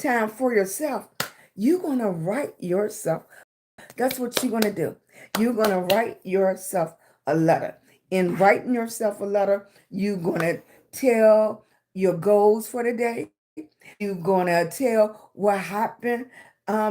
time for yourself, you're going to write yourself. That's what you're going to do. You're going to write yourself a letter. In writing yourself a letter, you're going to tell your goals for the day. You're going to tell what happened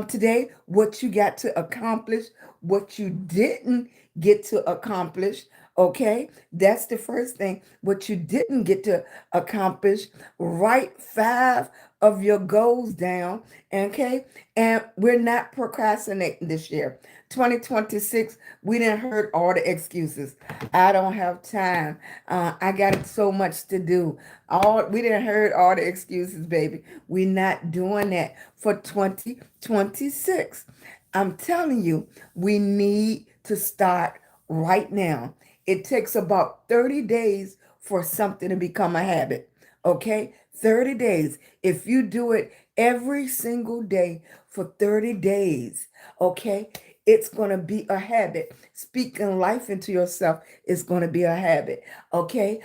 today, what you got to accomplish, what you didn't get to accomplish. Okay, that's the first thing. What you didn't get to accomplish, write 5 of your goals down. Okay, and we're not procrastinating this year. 2026, we didn't heard all the excuses. I don't have time. I got so much to do. All we didn't heard all the excuses, baby. We're not doing that for 2026. I'm telling you, we need to start right now. It takes about 30 days for something to become a habit. Okay? 30 days. If you do it every single day for 30 days, okay, it's going to be a habit. Speaking life into yourself is going to be a habit. Okay?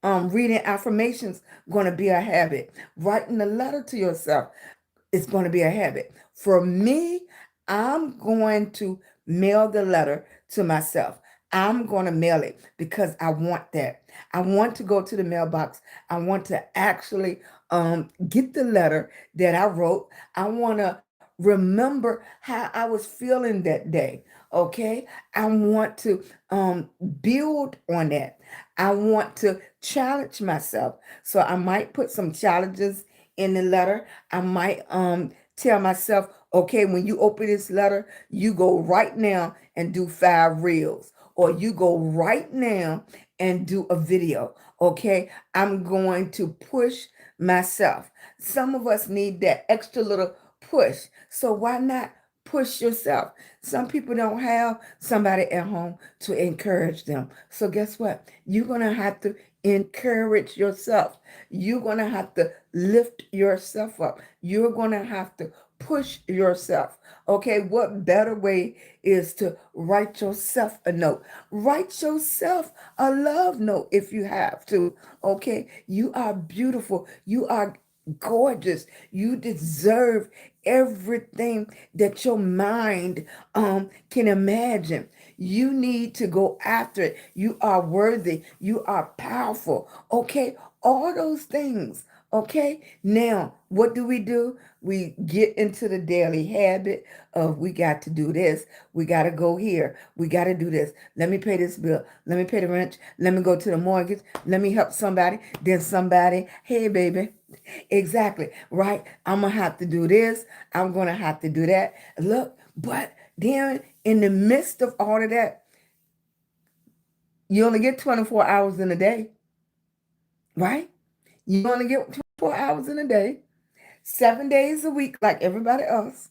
Reading affirmations going to be a habit. Writing a letter to yourself is going to be a habit. For me, I'm going to mail the letter to myself. I'm going to mail it because I want that. I want to go to the mailbox. I want to actually get the letter that I wrote. I want to remember how I was feeling that day. Okay. I want to build on that. I want to challenge myself. So I might put some challenges in the letter. I might tell myself, okay, when you open this letter, you go right now and do 5 reels, or you go right now and do a video. Okay, I'm going to push myself. Some of us need that extra little push. So why not push yourself? Some people don't have somebody at home to encourage them. So guess what? You're going to have to encourage yourself. You're going to have to lift yourself up. You're going to have to push yourself. Okay, what better way is to write yourself a note? Write yourself a love note if you have to. Okay, you are beautiful. You are gorgeous. You deserve everything that your mind can imagine. You need to go after it. You are worthy. You are powerful. Okay, all those things. Okay, now what do? We get into the daily habit of we got to do this. We got to go here. We got to do this. Let me pay this bill. Let me pay the rent. Let me go to the mortgage. Let me help somebody. Then somebody, hey, baby. Exactly. Right. I'm going to have to do this. I'm going to have to do that. Look, but then in the midst of all of that, you only get 24 hours in a day. Right. You only get 24 hours in a day, 7 days a week, like everybody else.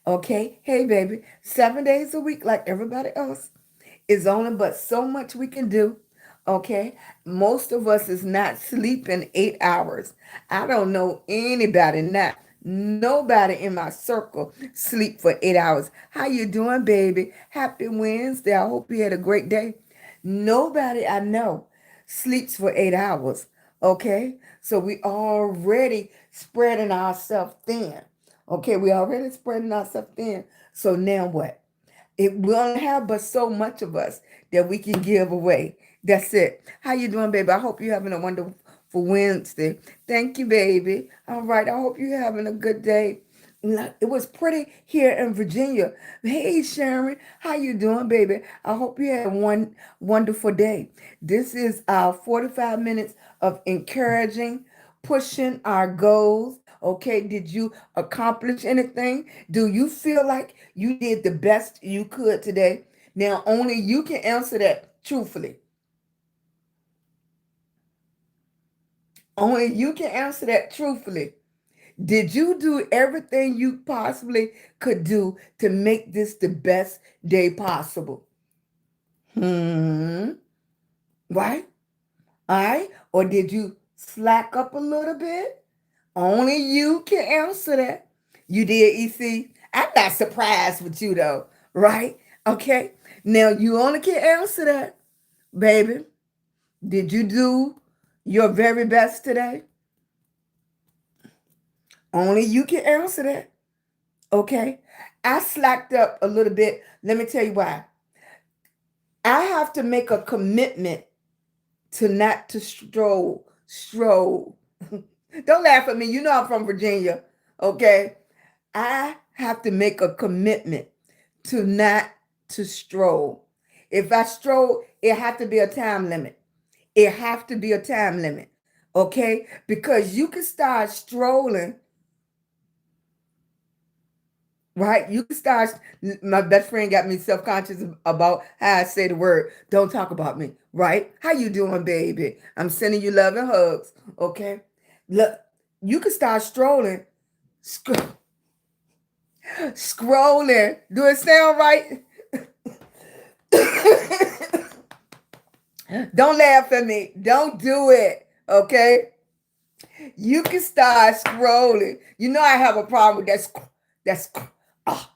Okay. Hey, baby, 7 days a week, like everybody else. Is only but so much we can do. Okay. Most of us is not sleeping 8 hours. I don't know anybody, not nobody in my circle sleep for 8 hours. How you doing, baby? Happy Wednesday. I hope you had a great day. Nobody I know sleeps for 8 hours. Okay. So we already spreading ourselves thin. Okay. We already spreading ourselves thin. So now what? It we only have but so much of us that we can give away. That's it. How you doing, baby? I hope you're having a wonderful Wednesday. Thank you, baby. All right. I hope you're having a good day. It was pretty here in Virginia. Hey, Sharon. How you doing, baby? I hope you had one wonderful day. This is our 45 minutes of encouraging, pushing our goals. Okay, did you accomplish anything? Do you feel like you did the best you could today? Now, only you can answer that truthfully. Only you can answer that truthfully. Did you do everything you possibly could do to make this the best day possible? Hmm. Right? All right? Or did you slack up a little bit? Only you can answer that. You did, EC. I'm not surprised with you though, right? Okay. Now you only can answer that, baby. Did you do your very best today? Only you can answer that. Okay. I slacked up a little bit. Let me tell you why. I have to make a commitment to not to stroll. Don't laugh at me. You know I'm from Virginia. Okay. I have to make a commitment to not to stroll. If I stroll, it have to be a time limit. It have to be a time limit. Okay? Because you can start strolling, right? You can start. My best friend got me self-conscious about how I say the word. Don't talk about me, right? How you doing, baby? I'm sending you love and hugs. Okay? Look, you can start strolling, scrolling. Do it sound right? Don't laugh at me. Don't do it. Okay? You can start scrolling. You know I have a problem with that. That's ah.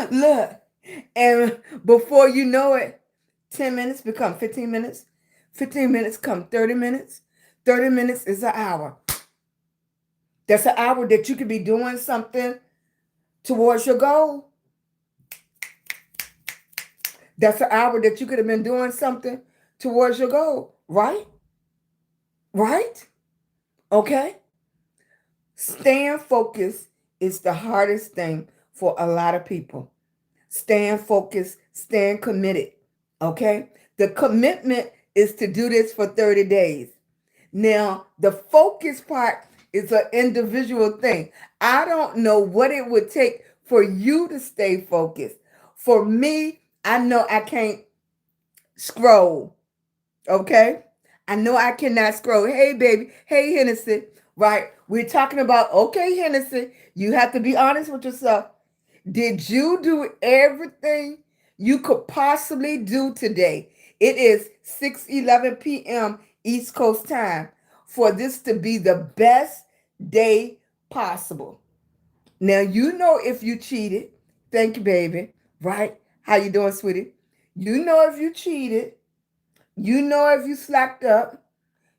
Look, and before you know it, 10 minutes become 15 minutes. 15 minutes come 30 minutes. 30 minutes is an hour. That's an hour that you could be doing something towards your goal. That's an hour that you could have been doing something towards your goal, right? Right? Okay? Staying focused is the hardest thing for a lot of people. Staying focused, staying committed. Okay? The commitment is to do this for 30 days. Now, the focus part is an individual thing. I don't know what it would take for you to stay focused. For me, I know I can't scroll. Okay? I know I cannot scroll. Hey, baby. Hey, Hennessy. Right? We're talking about, okay, Hennessy, you have to be honest with yourself. Did you do everything you could possibly do today? It is 6:11 p.m. East Coast time for this to be the best day possible. Now, you know if you cheated. Thank you, baby. Right? How you doing, sweetie? You know if you cheated. You know if you slacked up.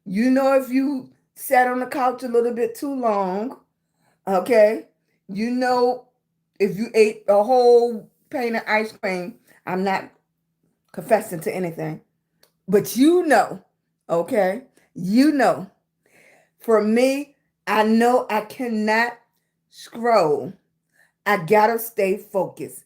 You know if you sat on the couch a little bit too long. Okay? You know if you ate a whole pane of ice cream. I'm not confessing to anything. But you know, okay? You know. For me, I know I cannot scroll. I gotta stay focused.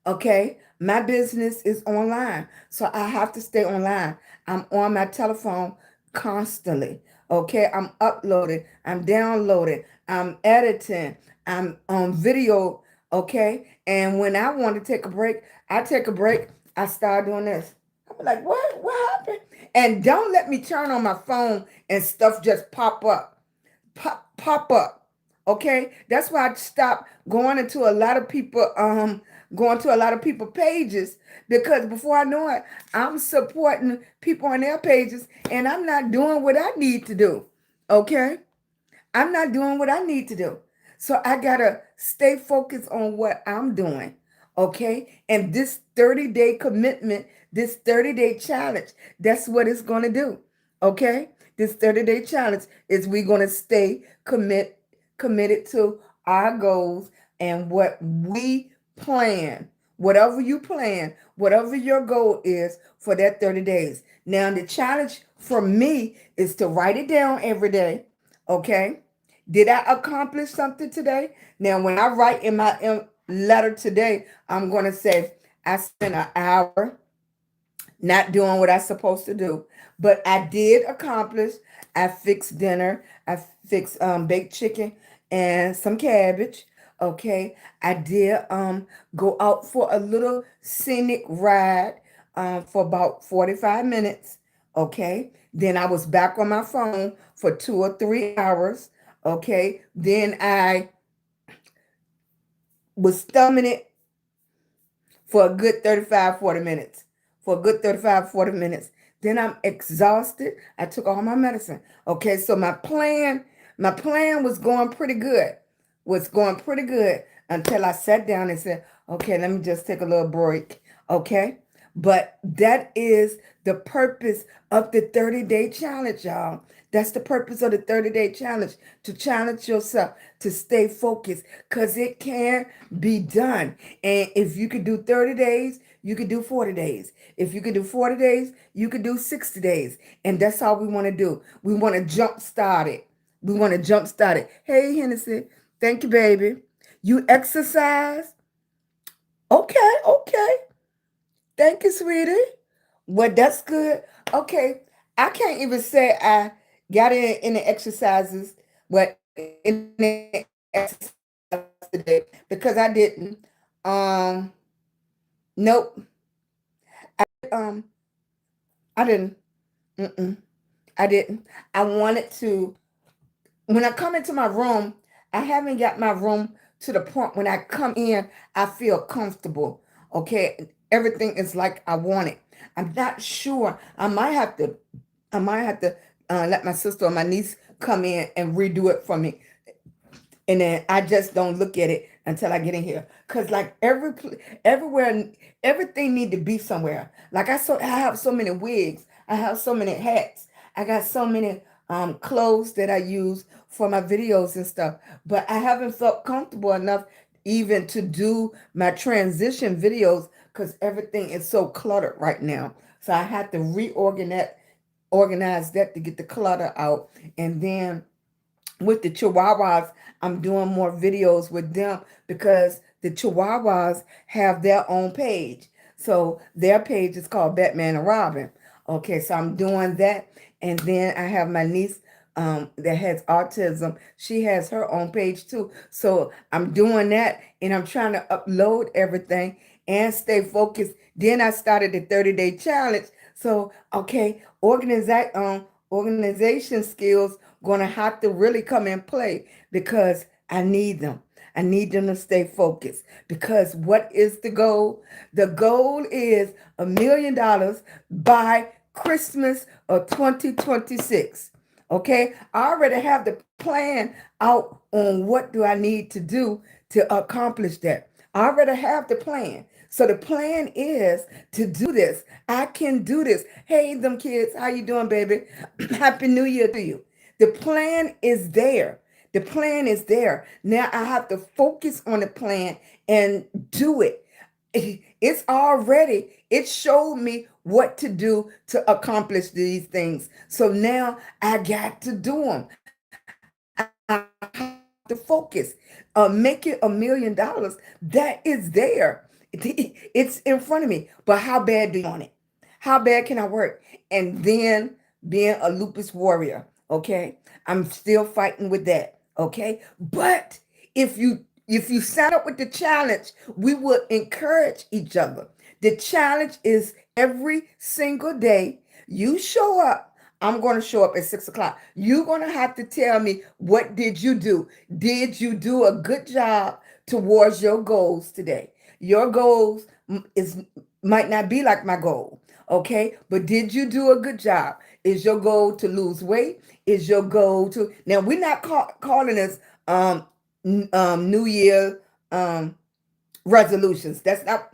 Okay? My business is online, so I have to stay online. I'm on my telephone constantly. Okay? I'm uploading, I'm downloading, I'm editing, I'm on video. Okay? And when I want to take a break, I take a break. I start doing this. I'm like, what? What happened? And don't let me turn on my phone and stuff just pop up. Pop up. Okay, that's why I stopped going into a lot of people going to a lot of people pages, because before I know it, I'm supporting people on their pages and I'm not doing what I need to do. Okay, I'm not doing what I need to do. So I gotta stay focused on what I'm doing. Okay, and this 30-day commitment, this 30-day challenge, that's what it's gonna do. Okay, this 30-day challenge is we're gonna stay committed to our goals and what we plan. Whatever you plan, whatever your goal is for that 30 days. Now, the challenge for me is to write it down every day. Okay. Did I accomplish something today? Now, when I write in my letter today, I'm going to say I spent an hour not doing what I'm supposed to do, but I did accomplish. I fixed dinner. I fixed baked chicken and some cabbage. Okay, I did go out for a little scenic ride for about 45 minutes. Okay, then I was back on my phone for 2 or 3 hours. Okay, then I was thumbing it for a good 35, 40 minutes. For a good 35, 40 minutes. Then I'm exhausted. I took all my medicine. Okay, so my plan was going pretty good. Was going pretty good until I sat down and said, okay, let me just take a little break. Okay. But that is the purpose of the 30-day challenge, y'all. That's the purpose of the 30-day challenge, to challenge yourself to stay focused, because it can be done. And if you could do 30 days, you could do 40 days. If you could do 40 days, you could do 60 days. And that's all we want to do. We want to jump start it. We want to jump start it. Hey, Hennessy. Thank you, baby. You exercise? Okay, okay. Thank you, sweetie. Well, that's good. Okay. I can't even say I got in any exercises, but in the exercise today, because I didn't. Um, nope. Um, I didn't. Mm-mm. I didn't. I wanted to. When I come into my room, I haven't got my room to the point when I come in, I feel comfortable. Okay. Everything is like I want it. I'm not sure. I might have to let my sister or my niece come in and redo it for me. And then I just don't look at it until I get in here. Cause like everywhere, everything need to be somewhere. Like I have so many wigs. I have so many hats. I got so many clothes that I use for my videos and stuff. But I haven't felt comfortable enough even to do my transition videos, because everything is so cluttered right now. So I had to organize that to get the clutter out. And then with the Chihuahuas, I'm doing more videos with them, because the Chihuahuas have their own page. So their page is called Batman and Robin. Okay, so I'm doing that. And then I have my niece that has autism. She has her own page too. So I'm doing that, and I'm trying to upload everything and stay focused. Then I started the 30-day challenge. So, okay, organization skills going to have to really come in play, because I need them. I need them to stay focused, because what is the goal? The goal is $1 million by Christmas of 2026. Okay, I already have the plan out on what do I need to do to accomplish that. I already have the plan. So the plan is to do this. I can do this. Hey, them kids, how you doing, baby? Happy New Year to you. The plan is there. The plan is there. Now I have to focus on the plan and do it. It showed me what to do to accomplish these things. So now I got to do them. I have to focus. Make it $1 million. That is there. It's in front of me. But how bad do you want it? How bad can I work? And then being a lupus warrior, okay? I'm still fighting with that, okay? But if you sign up with the challenge, we will encourage each other. The challenge is every single day you show up. I'm going to show up at 6 o'clock. You're going to have to tell me, what did you do? Did you do a good job towards your goals today? Your goals might not be like my goal, okay? But did you do a good job? Is your goal to lose weight? Is your goal to, now we're not calling this New Year resolutions. That's not,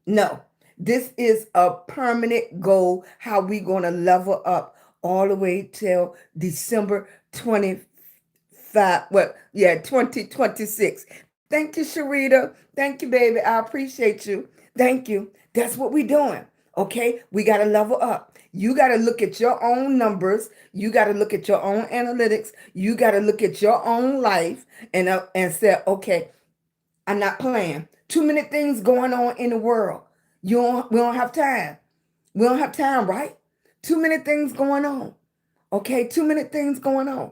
no. This is a permanent goal, how we going to level up all the way till December 25, 2026. Thank you, Sharita. Thank you, baby. I appreciate you. Thank you. That's what we're doing. Okay, we got to level up. You got to look at your own numbers. You got to look at your own analytics. You got to look at your own life and say, okay, I'm not playing. Too many things going on in the world. We don't have time. We don't have time, right? Too many things going on. Okay, too many things going on.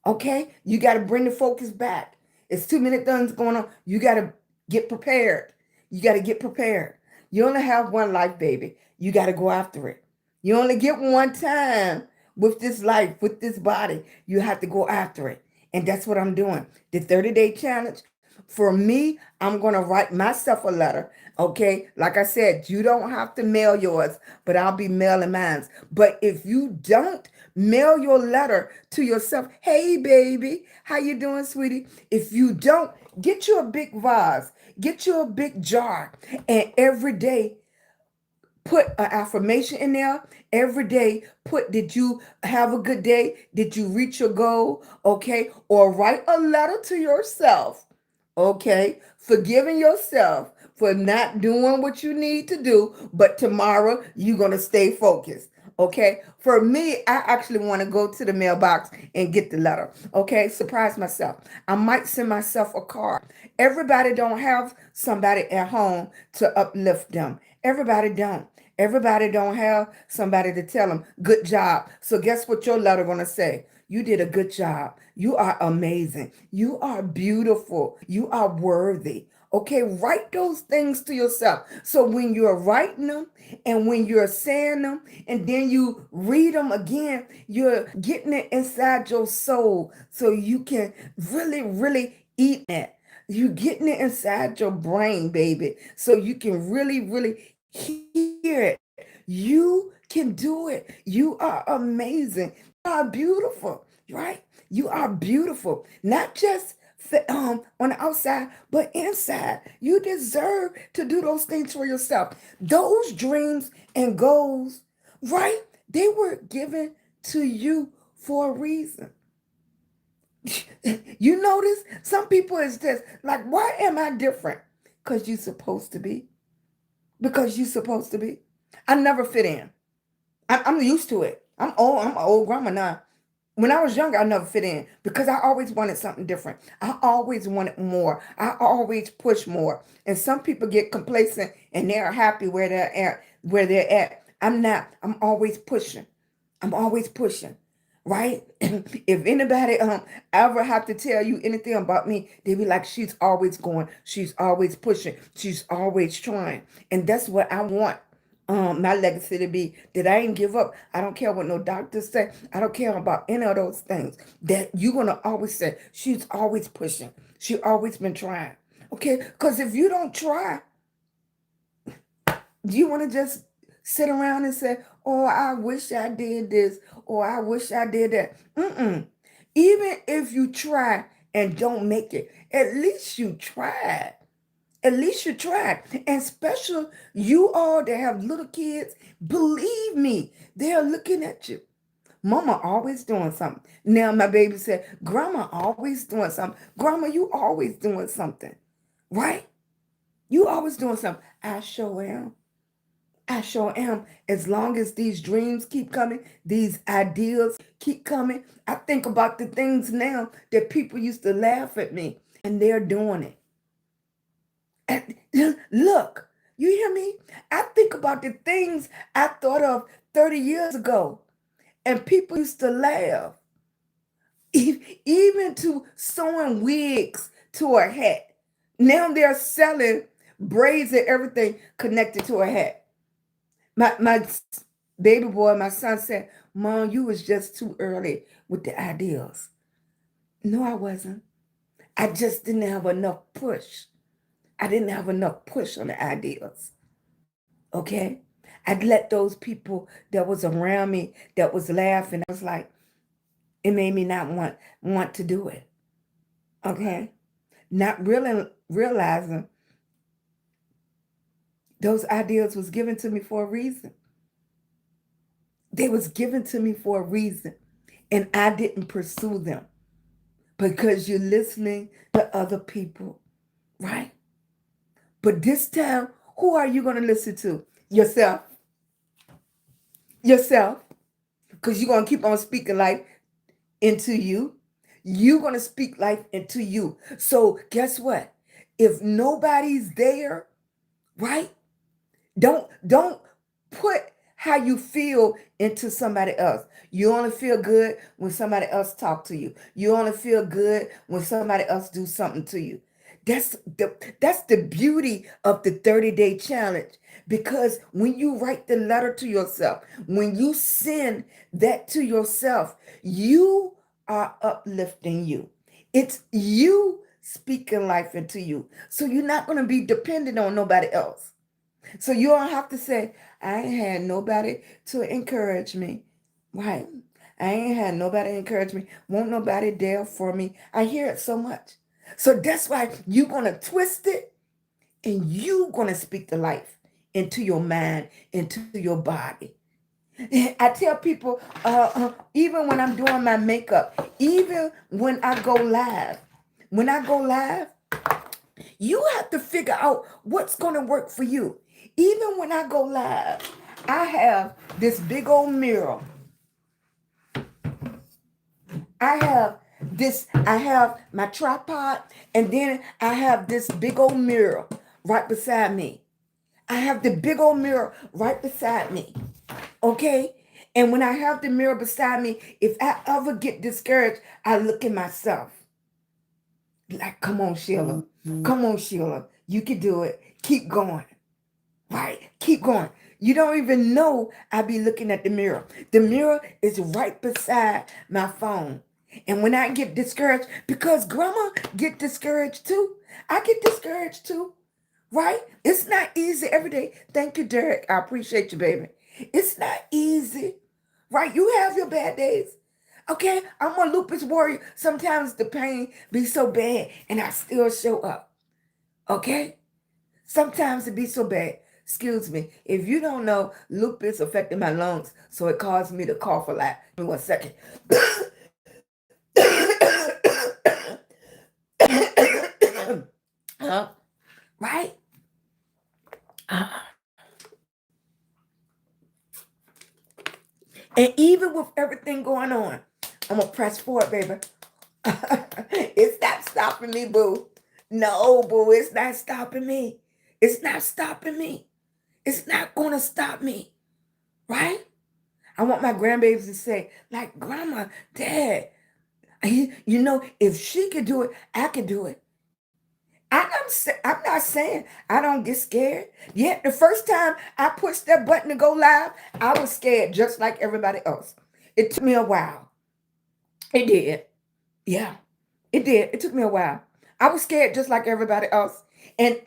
Okay, you got to bring the focus back. It's too many things going on. You got to get prepared. You got to get prepared. You only have one life, baby. You got to go after it. You only get one time with this life, with this body. You have to go after it. And that's what I'm doing. The 30-day challenge. For me, I'm going to write myself a letter. Okay. Like I said, you don't have to mail yours, but I'll be mailing mine. But if you don't mail your letter to yourself, hey, baby, how you doing, sweetie? If you don't, get you a big vase, get you a big jar, and every day Put an affirmation in there every day. Put, did you have a good day? Did you reach your goal? Okay. Or write a letter to yourself. Okay. Forgiving yourself for not doing what you need to do, but tomorrow you're going to stay focused. Okay. For me, I actually want to go to the mailbox and get the letter. Okay. Surprise myself. I might send myself a card. Everybody don't have somebody at home to uplift them. Everybody don't. Everybody don't have somebody to tell them, good job. So guess what your letter gonna say? You did a good job. You are amazing. You are beautiful. You are worthy. Okay, write those things to yourself. So when you're writing them and when you're saying them and then you read them again, you're getting it inside your soul so you can really, really eat it. You're getting it inside your brain, baby, so you can really, really hear it. You can do it. You are amazing. You are beautiful, right? You are beautiful. Not just on the outside, but inside. You deserve to do those things for yourself. Those dreams and goals, right? They were given to you for a reason. You notice some people is just like, why am I different? Because you're supposed to be. Because you're supposed to be. I never fit in. I'm used to it. I'm old. I'm an old grandma now. When I was younger, I never fit in because I always wanted something different. I always wanted more. I always push more. And some people get complacent and they're happy where they're at. Where they're at. I'm not. I'm always pushing. I'm always pushing. Right? If anybody ever have to tell you anything about me, they be like, she's always going, she's always pushing, she's always trying. And that's what I want my legacy to be, that I ain't give up. I don't care what no doctors say. I don't care about any of those things. That you're gonna always say, she's always pushing. She always been trying. Okay? Because if you don't try, do you want to just sit around and say, oh, I wish I did this, or I wish I did that? Even if you try and don't make it, at least you tried. At least you tried. And special, you all that have little kids, believe me, they're looking at you. Mama always doing something. Now my baby said, Grandma always doing something. Grandma, you always doing something. Right? You always doing something. I sure am. I sure am. As long as these dreams keep coming, these ideas keep coming, I think about the things now that people used to laugh at me, and they're doing it. And look, you hear me? I think about the things I thought of 30 years ago, and people used to laugh, even to sewing wigs to a hat. Now they're selling braids and everything connected to a hat. My baby boy, my son said, Mom, you was just too early with the ideas. No, I wasn't. I just didn't have enough push. I didn't have enough push on the ideas. Okay? I'd let those people that was around me that was laughing. I was like, it made me not want to do it. Okay? Not really realizing those ideas was given to me for a reason. They was given to me for a reason, and I didn't pursue them because you're listening to other people, right? But this time, who are you going to listen to? Yourself. Yourself. Because you're going to keep on speaking life into you. You're going to speak life into you. So guess what? If nobody's there, right? Don't put how you feel into somebody else. You only feel good when somebody else talk to you. You only feel good when somebody else do something to you. That's the beauty of the 30-day challenge. Because when you write the letter to yourself, when you send that to yourself, you are uplifting you. It's you speaking life into you. So you're not going to be dependent on nobody else. So you don't have to say, I ain't had nobody to encourage me. Right? I ain't had nobody encourage me. Won't nobody there for me. I hear it so much. So that's why you're going to twist it and you're going to speak the life into your mind, into your body. I tell people, even when I'm doing my makeup, even when I go live, you have to figure out what's going to work for you. Even when I go live, I have this big old mirror. I have my tripod, and then I have this big old mirror right beside me. I have the big old mirror right beside me. Okay? And when I have the mirror beside me, if I ever get discouraged, I look at myself. Like, come on, Sheila. Come on, Sheila. You can do it. Keep going. Right? Keep going. You don't even know I be looking at the mirror. The mirror is right beside my phone. And when I get discouraged, because grandma get discouraged too. I get discouraged too. Right? It's not easy every day. Thank you, Derek. I appreciate you, baby. It's not easy. Right? You have your bad days. Okay? I'm a lupus warrior. Sometimes the pain be so bad and I still show up. Okay? Sometimes it be so bad. Excuse me. If you don't know, lupus affected my lungs, so it caused me to cough a lot. Give me 1 second. Huh? Right? Uh, And even with everything going on, I'm going to press forward, baby. It's not stopping me, boo. No, boo, it's not stopping me. It's not stopping me. It's not going to stop me. Right? I want my grandbabies to say, like, Grandma, Dad, if she could do it, I could do it. I'm not saying I don't get scared. Yet the first time I pushed that button to go live, I was scared just like everybody else. It took me a while. It did. Yeah, it did. It took me a while. I was scared just like everybody else. And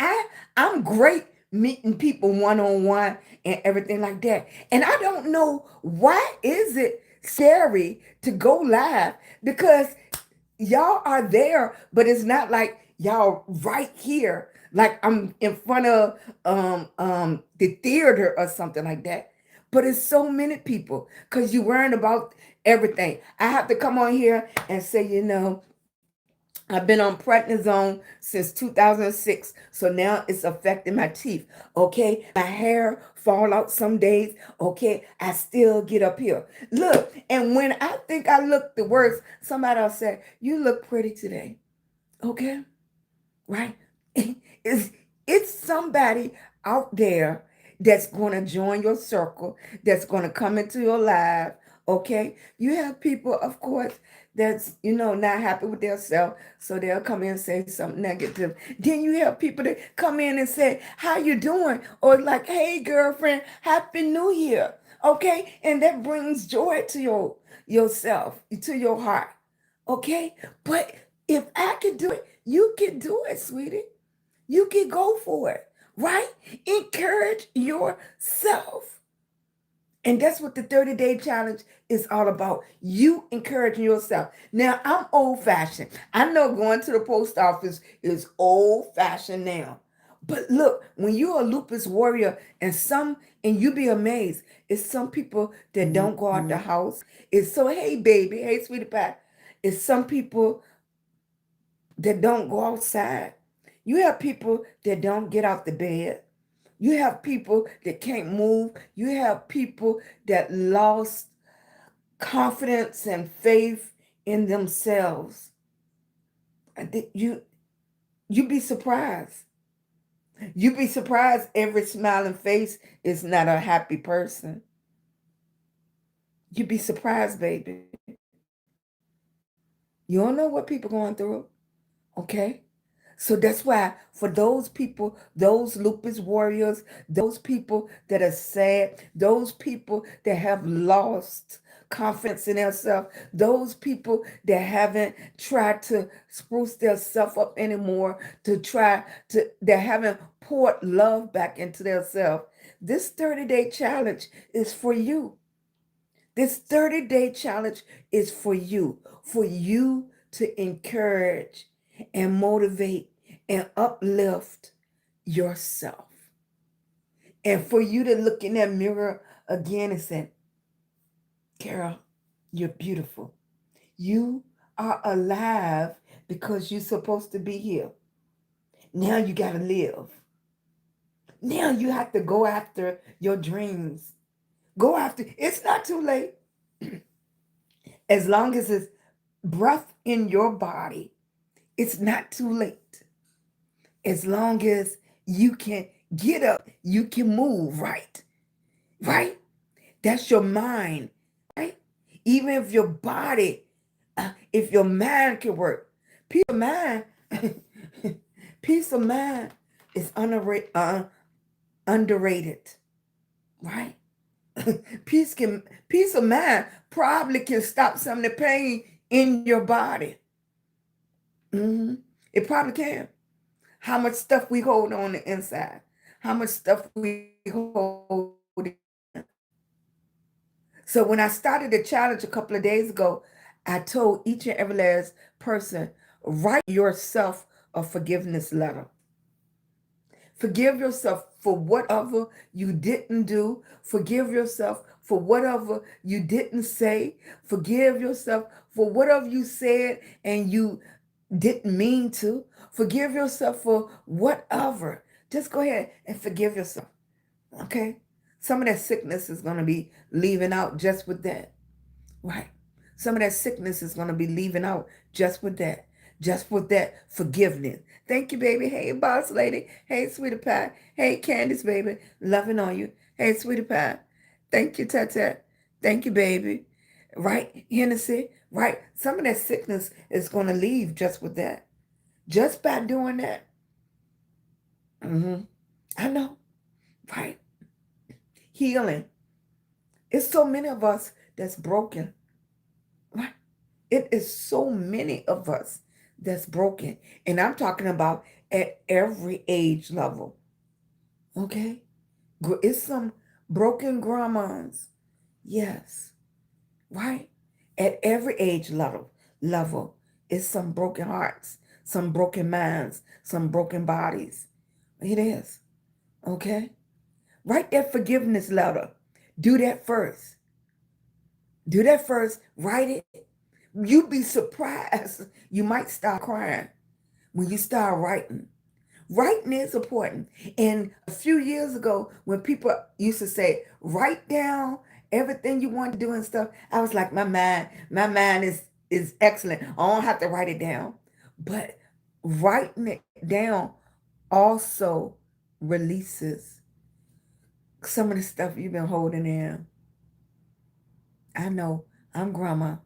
I'm great meeting people one-on-one and everything like that. And I don't know why is it scary to go live, because y'all are there, but it's not like y'all right here, like I'm in front of the theater or something like that. But it's so many people because you're worrying about everything. I have to come on here and say, I've been on prednisone since 2006, so now it's affecting my teeth. Okay, my hair fall out some days. Okay, I still get up here. Look, and when I think I look the worst, somebody else said, "You look pretty today." Okay, right? It's it's somebody out there that's going to join your circle, that's going to come into your life. Okay, you have people, of course, that's not happy with themselves, so they'll come in and say something negative. Then you have people that come in and say, "How you doing?" Or like, "Hey, girlfriend, Happy New Year." Okay, and that brings joy to yourself, to your heart. Okay, but if I could do it, you can do it, sweetie. You can go for it, right? Encourage yourself. And that's what the 30-day challenge is all about. You encouraging yourself. Now, I'm old fashioned. I know going to the post office is old fashioned now. But look, when you're a lupus warrior and you be amazed, it's some people that don't go out the house. It's so, hey, baby, hey, sweetie pie. It's some people that don't go outside. You have people that don't get out the bed. You have people that can't move. You have people that lost confidence and faith in themselves. You be surprised. You'd be surprised every smiling face is not a happy person. You'd be surprised, baby. You don't know what people going through, okay? So that's why for those people, those lupus warriors, those people that are sad, those people that have lost confidence in themselves, those people that haven't tried to spruce themselves up anymore, that haven't poured love back into themselves, this 30-day challenge is for you. This 30-day challenge is for you to encourage and motivate and uplift yourself. And for you to look in that mirror again and say, Carol, you're beautiful. You are alive because you're supposed to be here. Now you got to live. Now you have to go after your dreams. Go after, it's not too late. As long as it's breath in your body, it's not too late. As long as you can get up, you can move, right? Right? That's your mind, right? Even if your body, if your mind can work, peace of mind, peace of mind is underrated, right? Peace of mind probably can stop some of the pain in your body. Mhm. It probably can. How much stuff we hold on the inside, how much stuff we hold. So when I started the challenge a couple of days ago, I told each and every last person, write yourself a forgiveness letter. Forgive yourself for whatever you didn't do. Forgive yourself for whatever you didn't say. Forgive yourself for whatever you said and you didn't mean to. Forgive yourself for whatever. Just go ahead and forgive yourself. Okay? Some of that sickness is going to be leaving out just with that. Right. Some of that sickness is going to be leaving out just with that. Just with that forgiveness. Thank you, baby. Hey, boss lady. Hey, sweetie pie. Hey, Candace, baby. Loving on you. Hey, sweetie pie. Thank you, Tata. Thank you, baby. Right, Hennessy. Right. Some of that sickness is going to leave just with that. Just by doing that. I know. Right. Healing. It's so many of us that's broken. Right. It is so many of us that's broken. And I'm talking about at every age level. Okay? It's some broken grandmas. Yes. Right? At every age level, it's some broken hearts, some broken minds, some broken bodies. It is. Okay? Write that forgiveness letter. Do that first. Do that first. Write it. You'd be surprised. You might start crying when you start writing. Writing is important. And a few years ago, when people used to say, write down everything you want to do and stuff, I was like, my mind is excellent. I don't have to write it down. But writing it down also releases some of the stuff you've been holding in. I know, I'm grandma.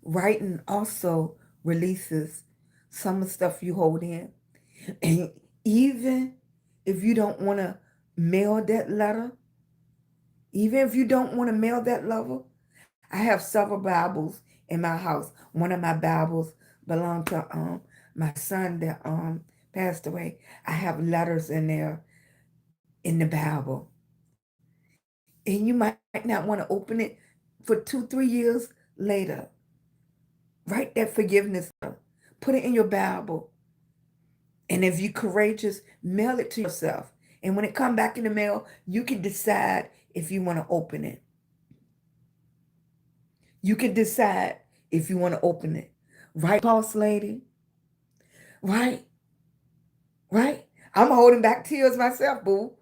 Writing also releases some of the stuff you hold in. And even if you don't want to mail that letter, even if you don't want to mail that letter, I have several Bibles in my house. One of my Bibles belonged to my son that passed away. I have letters in there in the Bible. And you might not want to open it for 2-3 years later. Write that forgiveness letter. Put it in your Bible. And if you're courageous, mail it to yourself. And when it comes back in the mail, you can decide if you want to open it. You can decide if you want to open it. Right, boss lady? Right? Right? I'm holding back tears myself, boo.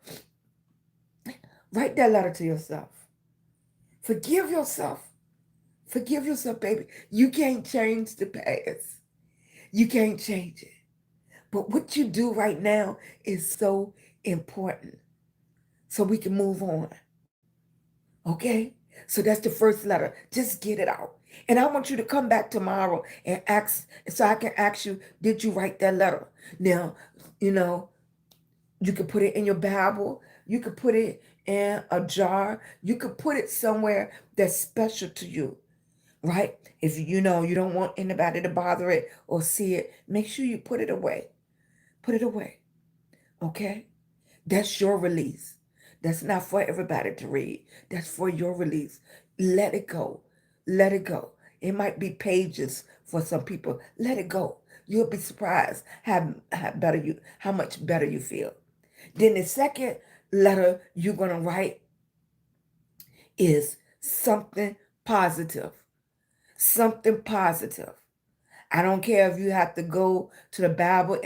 Write that letter to yourself. Forgive yourself. Forgive yourself, baby. You can't change the past. You can't change it. But what you do right now is so important. So we can move on. Okay? So that's the first letter. Just get it out. And I want you to come back tomorrow and ask, so I can ask you, did you write that letter? Now, you know, you could put it in your Bible. You could put it in a jar. You could put it somewhere that's special to you, right? If you know you don't want anybody to bother it or see it, make sure you put it away. Put it away. Okay? That's your release. That's not for everybody to read. That's for your release. Let it go. Let it go. It might be pages for some people. Let it go. You'll be surprised how much better you feel. Then the second letter you're going to write is something positive. Something positive. I don't care if you have to go to the Bible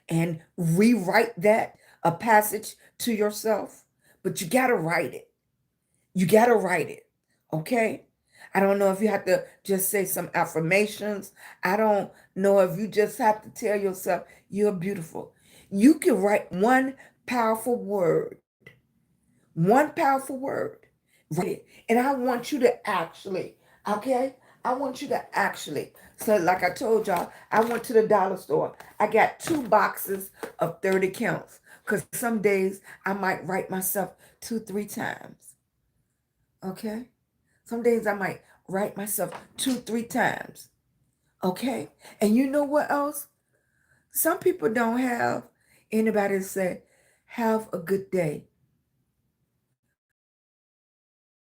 and rewrite that, a passage to yourself, but you got to write it. You got to write it. Okay? I don't know if you have to just say some affirmations. I don't know if you just have to tell yourself you're beautiful. You can write one powerful word. One powerful word. Write it. And I want you to actually, okay? I want you to actually. So like I told y'all, I went to the dollar store. I got 2 boxes of 30 counts. Because some days I might write myself 2-3 times. Okay? Some days I might write myself 2-3 times. Okay? And you know what else? Some people don't have anybody to say, have a good day.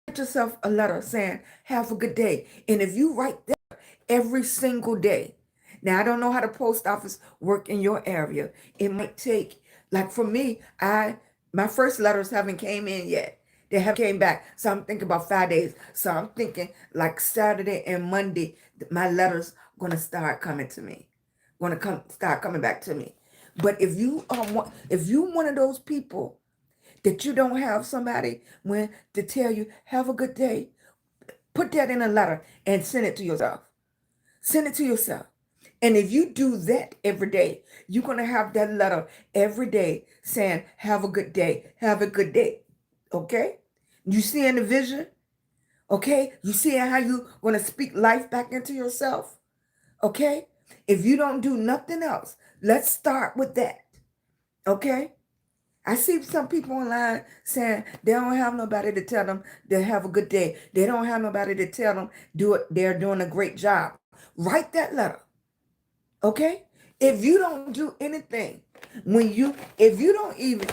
Write yourself a letter saying, have a good day. And if you write that every single day, now I don't know how the post office work in your area. It might take, like for me, my first letters haven't came in yet. They haven't came back. So I'm thinking about 5 days. So I'm thinking like Saturday and Monday, my letters gonna start coming to me. Start coming back to me. But if you one of those people that you don't have somebody when to tell you, have a good day, put that in a letter and send it to yourself. Send it to yourself. And if you do that every day, you're going to have that letter every day saying, have a good day, have a good day. Okay? You seeing the vision? Okay? You seeing how you going to speak life back into yourself? Okay? If you don't do nothing else, let's start with that. Okay? I see some people online saying they don't have nobody to tell them they have a good day. They don't have nobody to tell them they're doing a great job. Write that letter. Okay? If you don't do anything, if you don't even,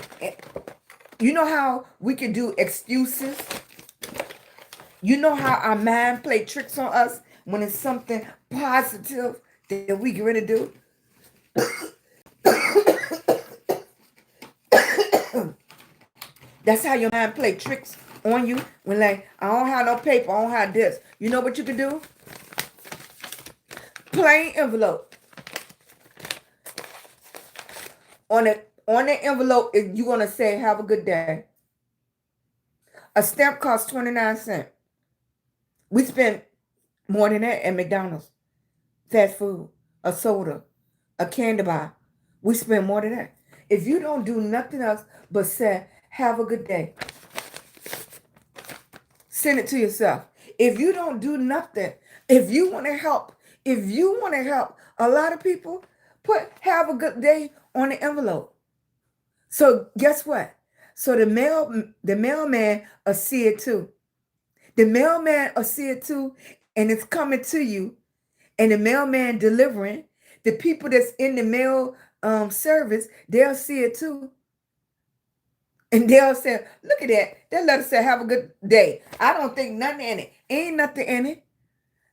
you know how we can do excuses? You know how our mind play tricks on us when it's something positive that we get ready to do? That's how your mind play tricks on you when like, I don't have no paper, I don't have this. You know what you can do? Plain envelope. On the envelope, you're going to say, have a good day. A stamp costs 29 cents. We spend more than that at McDonald's. Fast food, a soda, a candy bar. We spend more than that. If you don't do nothing else but say, have a good day, send it to yourself. If you don't do nothing, if you want to help a lot of people, put have a good day on the envelope. So guess what? So the mailman will see it too. The mailman will see it too, and it's coming to you. And the mailman delivering, the people that's in the mail service, they'll see it too. And they'll say, look at that. That letter said, have a good day. I don't think nothing in it. Ain't nothing in it.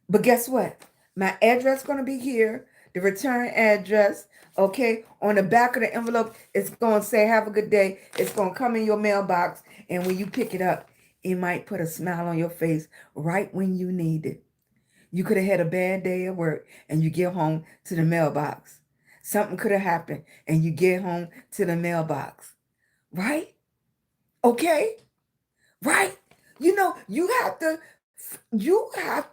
But guess what? My address going to be here. The return address. Okay. On the back of the envelope, it's going to say, have a good day. It's going to come in your mailbox. And when you pick it up, it might put a smile on your face right when you need it. You could have had a bad day at work and you get home to the mailbox. Something could have happened and you get home to the mailbox. Right? Okay? Right? You know, you have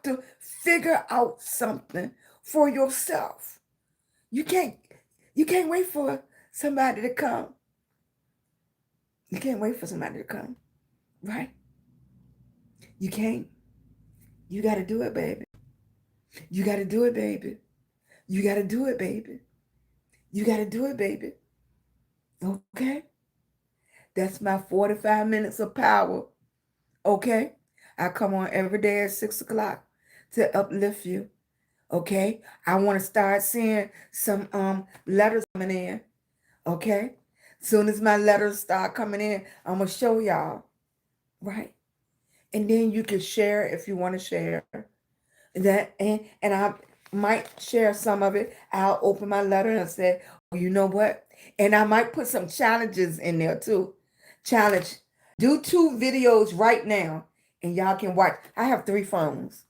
to figure out something for yourself. You can't wait for somebody to come. You can't wait for somebody to come. Right? You can't. You got to do it, baby. You got to do it, baby. You got to do it, baby. You got to do it, baby. Okay? That's my 45 minutes of power. Okay? I come on every day at 6 o'clock to uplift you. Okay? I want to start seeing some letters coming in. Okay? Soon as my letters start coming in, I'm going to show y'all. Right? And then you can share if you want to share. That and I might share some of it. I'll open my letter and say, oh, you know what? And I might put some challenges in there too. Challenge Do 2 videos right now, and y'all can watch. I have 3 phones.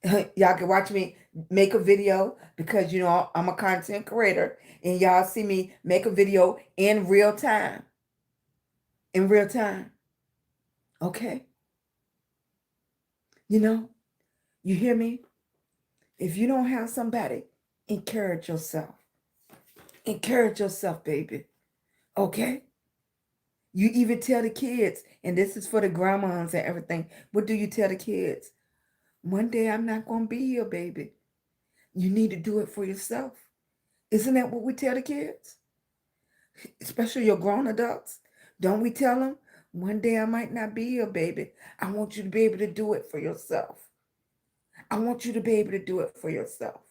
Y'all can watch me make a video because I'm a content creator, and y'all see me make a video in real time. In real time. Okay? You know, you hear me? If you don't have somebody, encourage yourself. Encourage yourself, baby. Okay? You even tell the kids, and this is for the grandmas and everything. What do you tell the kids? One day I'm not going to be here, baby. You need to do it for yourself. Isn't that what we tell the kids? Especially your grown adults. Don't we tell them, one day I might not be here, baby. I want you to be able to do it for yourself. I want you to be able to do it for yourself.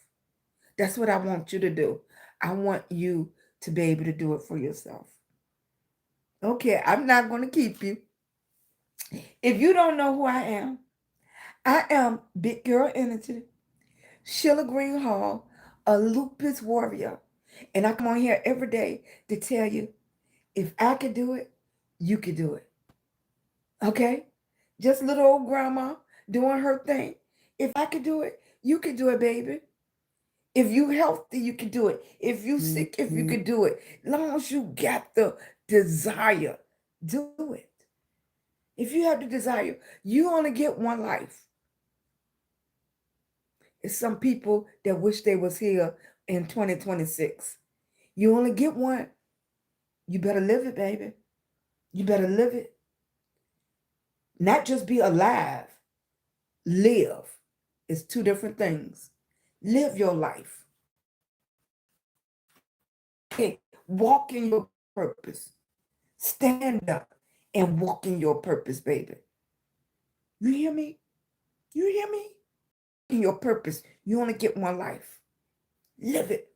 That's what I want you to do. I want you to be able to do it for yourself. Okay, I'm not going to keep you. If you don't know who I am Big Girl Energy, SheilagreenHall, a lupus warrior. And I come on here every day to tell you, if I could do it, you could do it. Okay? Just little old grandma doing her thing. If I could do it, you could do it, baby. If you healthy, you could do it. If you sick, if you could do it. As long as you got the desire, do it. If you have the desire, you only get one life. It's some people that wish they was here in 2026. You only get one. You better live it, baby. You better live it. Not just be alive. Live. It's 2 different things. Live your life. Okay. Walk in your purpose. Stand up and walk in your purpose, baby. You hear me? You hear me? In your purpose, you only get one life. Live it.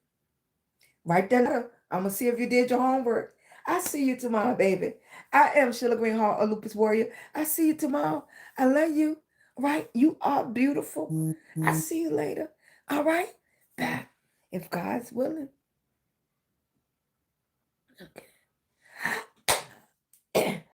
Write that letter. I'm going to see if you did your homework. I see you tomorrow, baby. I am SheilagreenHall, a lupus warrior. I see you tomorrow. I love you. Right? You are beautiful. I see you later. All right? Bye. If God's willing. Okay.